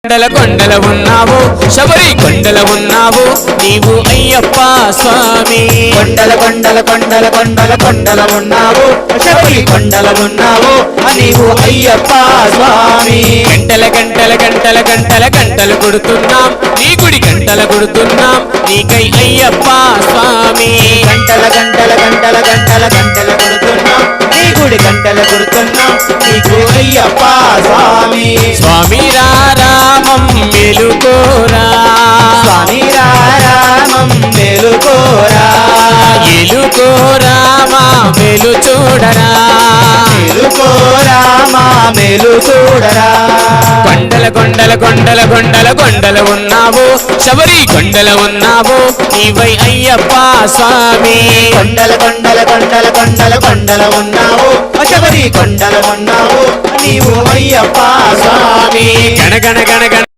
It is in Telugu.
కొండల కొండల ఉన్నావు శబరి కొండల ఉన్నావు నీవు అయ్యప్ప స్వామి కొండల కొండల కొండల కొండల కొండల ఉన్నావు శబరి కొండల ఉన్నావు నీవు అయ్యప్ప స్వామి గంటల గంటల గంటల గంటల గంటలు కొడుతున్నాం నీ గుడి గంటల కొడుతున్నాం నీకై అయ్యప్ప స్వామి గంటల గంటల గంటల గంటల గంటల కొడుతున్నాం నీ గుడి గంటల కొడుతున్నాం నీకు అయ్యప్ప స్వామి స్వామి రామం మెలుకోరా స్వామి రామం మెలుకోరా ఎలుకోరా మా మెలు చూడరా మెలుకోరా మా మెలు చూడరా కొండల కొండల కొండల కొండల కొండల ఉన్నావు శబరి కొండల ఉన్నావు నీవై అయ్యప్ప స్వామి కొండల కొండల కొండల కొండల కొండల ఉన్నావు శబరి కొండల ఉన్నావు నీవు అయ్యప్ప స్వామి గణ గణ గణ గణ